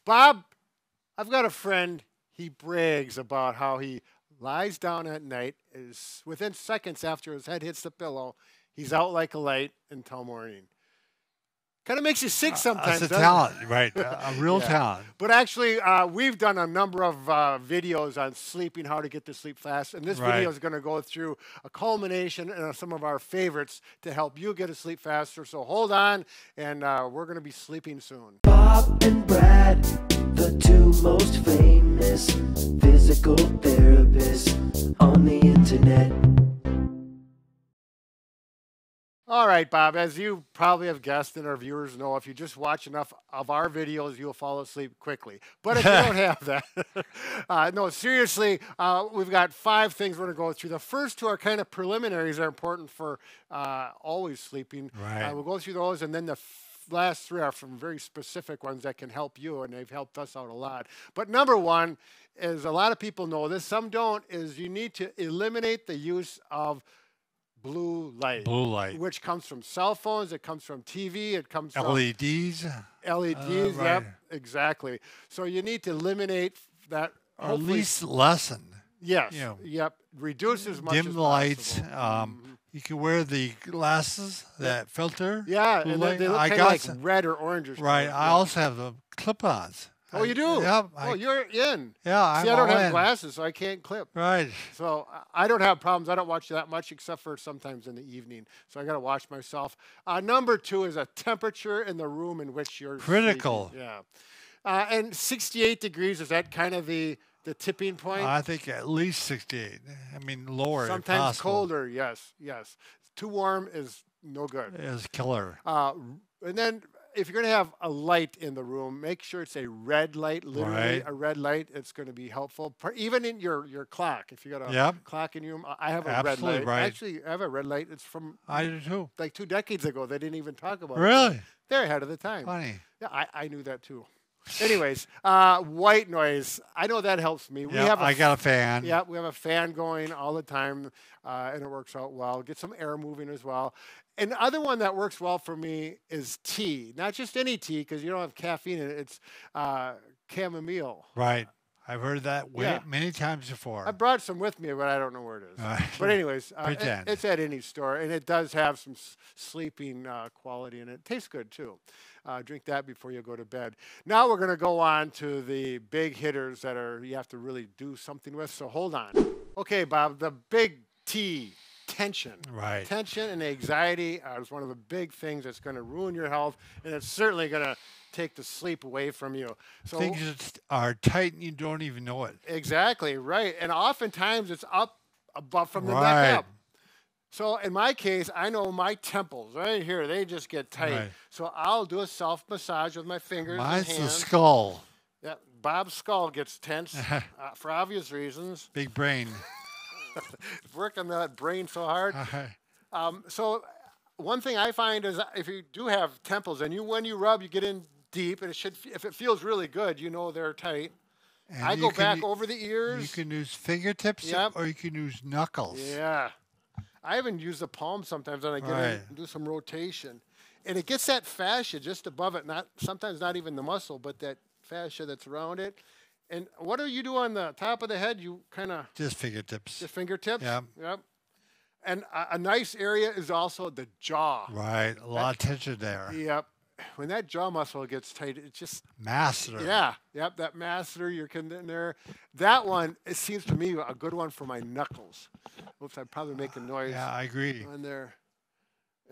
Bob, I've got a friend. He brags about how he lies down at night. Is within seconds after his head hits the pillow, he's out like a light until morning. Kind of makes you sick sometimes. That's a doesn't talent, it? right? A real Yeah. talent. But actually, we've done a number of videos on sleeping, how to get to sleep fast. And this Right. video is going to go through a culmination and some of our favorites to help you get to sleep faster. So hold on, and we're going to be sleeping soon. Bob and Brad, the two most famous physical therapists on the internet. All right, Bob, as you probably have guessed and our viewers know, if you just watch enough of our videos, you'll fall asleep quickly. But if you don't have that, no, seriously, we've got 5 things we're going to go through. The first 2 are kind of preliminaries that are important for always sleeping. Right. We'll go through those, and then the last 3 are some very specific ones that can help you, and they've helped us out a lot. But number 1 is, a lot of people know this, some don't, is you need to eliminate the use of blue light. Blue light. Which comes from cell phones, it comes from TV, it comes from LEDs. LEDs, right. yep, exactly. So you need to eliminate that. Or at least lessen. Yes, you know, yep. Reduce as much dim as lights. possible. You can wear the glasses that filter. Yeah, blue and light. they look I kind of got like some. red or orange or something. Right. I also have the clip-ons. Oh, you do? Yep. Oh, you're in. Yeah, See, I'm I don't all have in. glasses, so I can't clip. Right. So I don't have problems. I don't watch that much, except for sometimes in the evening. So I got to watch myself. Number 2 is a temperature in the room in which you're Critical. sleeping. Yeah. And 68 degrees, is that kind of the tipping point? I think at least 68. I mean, lower if Sometimes possible. colder, yes. Too warm is no good. Is killer. And then if you're going to have a light in the room, make sure it's a red light, literally Right. a red light. It's going to be helpful. Even in your clock, if you got a Yep. clock in your room, I have a Absolutely red light. right. Actually, I have a red light. It's from I do too. like 2 decades ago. They didn't even talk about it. Really? They're ahead of the time. Funny. Yeah, I knew that too. Anyways, white noise. I know that helps me. Yeah, I got a fan. Yeah, we have a fan going all the time, and it works out well. Get some air moving as well. And the other one that works well for me is tea. Not just any tea, because you don't have caffeine in it. It's chamomile. Right. I've heard that Yeah. many times before. I brought some with me, but I don't know where it is. But anyways, Pretend. it's at any store, and it does have some sleeping quality in it. It tastes good, too. Drink that before you go to bed. Now we're going to go on to the big hitters that you have to really do something with, so hold on. Okay, Bob, the big T, tension. Right. Tension and anxiety is one of the big things that's going to ruin your health, and it's certainly going to take the sleep away from you. So Things that are tight and you don't even know it. exactly, right. And oftentimes it's up above from the Right. neck up. So in my case, I know my temples right here, they just get tight. Right. So I'll do a self-massage with my fingers Mine's and the hands. skull. Yeah, Bob's skull gets tense for obvious reasons. Big brain. Working that brain so hard. Right. So one thing I find is if you do have temples and when you rub, you get in deep, and if it feels really good, you know they're tight. And I you go can back u- over the ears. You can use fingertips Yep. or you can use knuckles. Yeah. I even use the palm sometimes when I get in Right. and do some rotation. And it gets that fascia just above it, sometimes not even the muscle, but that fascia that's around it. And what do you do on the top of the head? You kind of Just fingertips. the fingertips? Yep. Yep. And a nice area is also the jaw. Right. A lot of tension there. Yep. When that jaw muscle gets tight, it just Master. yeah, yep, that masseter you're in there. That one, it seems to me a good one for my knuckles. Oops, I'm probably making noise Yeah, I agree. on there.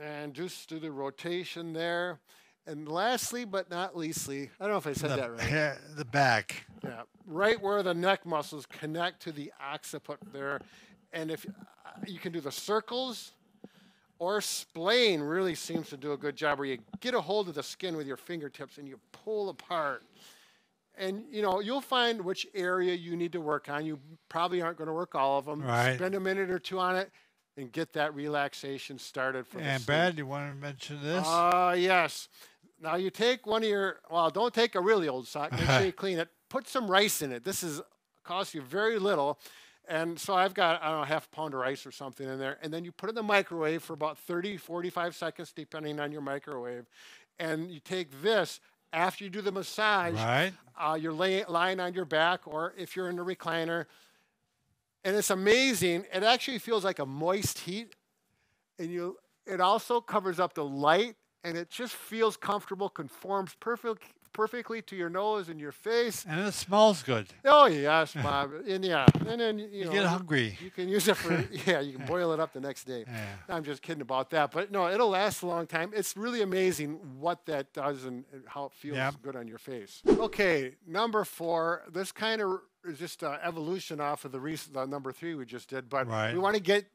And just do the rotation there. And lastly, but not leastly, I don't know if I said that right. The back. Yeah, right where the neck muscles connect to the occiput there. And if you can do the circles, or splaying really seems to do a good job where you get a hold of the skin with your fingertips and you pull apart. And, you know, you'll find which area you need to work on. You probably aren't going to work all of them. Right. Spend a minute or 2 on it and get that relaxation started for the And sleep. Brad, you want to mention this? Yes. Now you take one of your, well, don't take a really old sock. Make sure you clean it. Put some rice in it. This costs you very little. And so I've got, I don't know, half a pound of rice or something in there. And then you put it in the microwave for about 30, 45 seconds, depending on your microwave. And you take this after you do the massage, Right. you're lying on your back, or if you're in a recliner, and it's amazing. It actually feels like a moist heat, and it also covers up the light, and it just feels comfortable, conforms perfectly to your nose and your face. And it smells good. Oh yes, Bob, and then You get hungry. You can use it for you can boil it up the next day. Yeah. I'm just kidding about that, but no, it'll last a long time. It's really amazing what that does and how it feels good on your face. Okay, number 4. This kind of is just evolution off of the number 3 we just did, but we want to get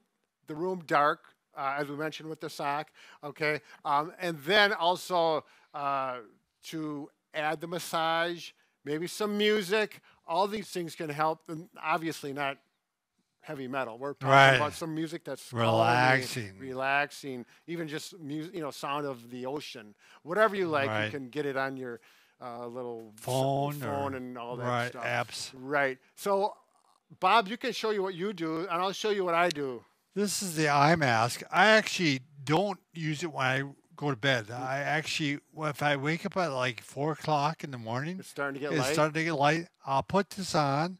the room dark, as we mentioned with the sock. Okay, and then also to add the massage, maybe some music. All these things can help, and obviously not heavy metal. We're talking about some music that's relaxing, relaxing, even just music, sound of the ocean. Whatever you like, you can get it on your little phone and all that stuff. Apps. Right. So, Bob, you can show you what you do, and I'll show you what I do. This is the eye mask. I actually don't use it when I go to bed. I actually, if I wake up at like 4 o'clock in the morning, it's starting to get light. I'll put this on,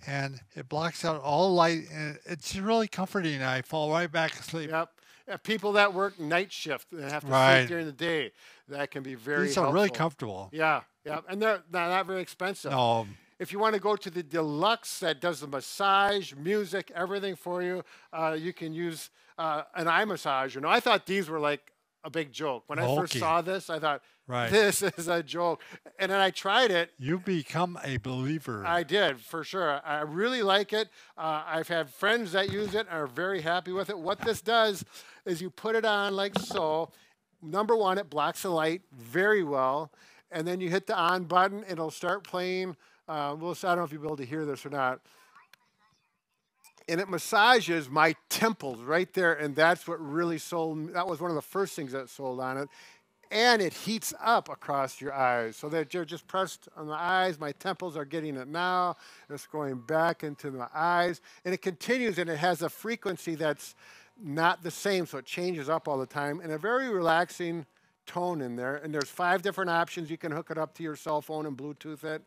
and it blocks out all light, and it's really comforting. I fall right back asleep. Yep. People that work night shift and have to sleep during the day, that can be very These helpful. are really comfortable. Yeah, and they're not very expensive. No. If you want to go to the deluxe that does the massage, music, everything for you, you can use an eye massager. I thought these were like a big joke. When I first saw this, I thought, this is a joke. And then I tried it. You become a believer. I did, for sure. I really like it. I've had friends that use it and are very happy with it. What this does is you put it on like so. Number 1, it blocks the light very well. And then you hit the on button, and it'll start playing. I don't know if you'll be able to hear this or not. And it massages my temples right there, and that's what really sold. That was one of the first things that sold on it. And it heats up across your eyes, so that you're just pressed on the eyes. My temples are getting it now. It's going back into my eyes, and it continues, and it has a frequency that's not the same, so it changes up all the time, and a very relaxing tone in there. And there's 5 different options. You can hook it up to your cell phone and Bluetooth it.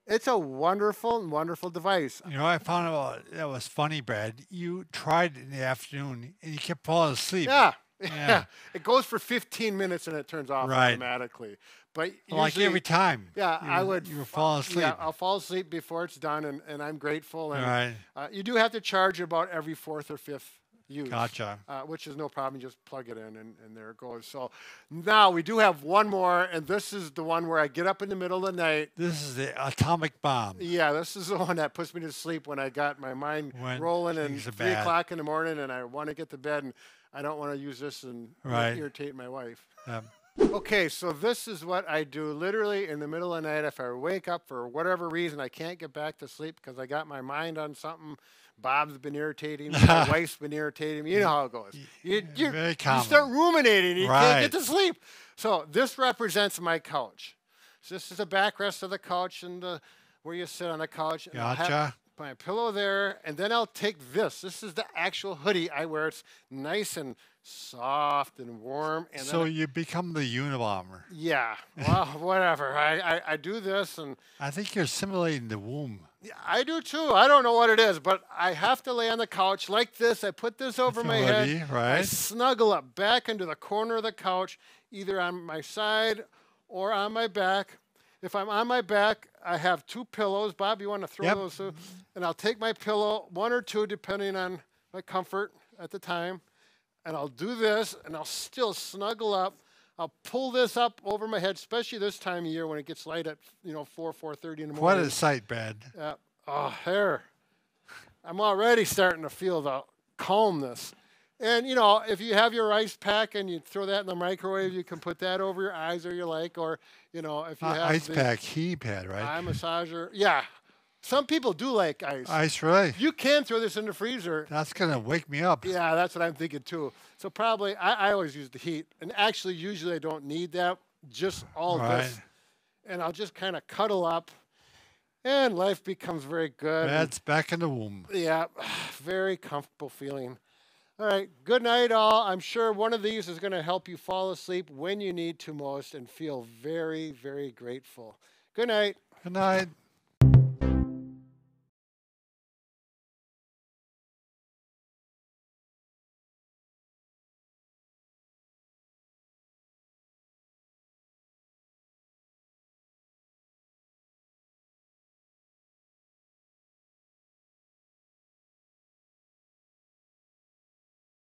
It's a wonderful, wonderful device. I found out that was funny, Brad. You tried it in the afternoon, and you kept falling asleep. Yeah. It goes for 15 minutes, and it turns off automatically. But like every time. Yeah, you were falling asleep. Yeah, I'll fall asleep before it's done, and I'm grateful. And you do have to charge about every 4th or 5th use. Gotcha. Which is no problem. You just plug it in, and there it goes. So now we do have one more, and this is the one where I get up in the middle of the night. This is the atomic bomb. Yeah, this is the one that puts me to sleep when I got my mind rolling and 3 o'clock in the morning, and I want to get to bed, and I don't want to use this and irritate my wife. Okay, so this is what I do literally in the middle of the night. If I wake up for whatever reason, I can't get back to sleep because I got my mind on something. Bob's been irritating me. My wife's been irritating me. You know how it goes. You start ruminating. You can't get to sleep. So this represents my couch. So this is the backrest of the couch and where you sit on the couch. And I'll have my pillow there, and then I'll take this. This is the actual hoodie I wear. It's nice and soft and warm. And so you become the Unabomber. Yeah. Well, whatever. I do this, and I think you're simulating the womb. Yeah, I do too. I don't know what it is, but I have to lay on the couch like this. I put this over my head. I snuggle up back into the corner of the couch, either on my side or on my back. If I'm on my back, I have 2 pillows. Bob, you want to throw those? And I'll take my pillow, 1 or 2, depending on my comfort at the time. And I'll do this, and I'll still snuggle up. I'll pull this up over my head, especially this time of year when it gets light at 4:30 in the morning. What a sight, Brad. Oh, there. I'm already starting to feel the calmness. And, if you have your ice pack and you throw that in the microwave, you can put that over your eyes or you like. Or, if you have ice pack, heat pad, right? Eye massager. Yeah. Some people do like ice. Ice, right? You can throw this in the freezer. That's going to wake me up. Yeah, that's what I'm thinking too. So probably, I always use the heat. And actually, usually I don't need that. Just all this. And I'll just kind of cuddle up. And life becomes very good. That's back in the womb. Yeah, very comfortable feeling. All right. Good night, all. I'm sure one of these is going to help you fall asleep when you need to most and feel very, very grateful. Good night. Good night.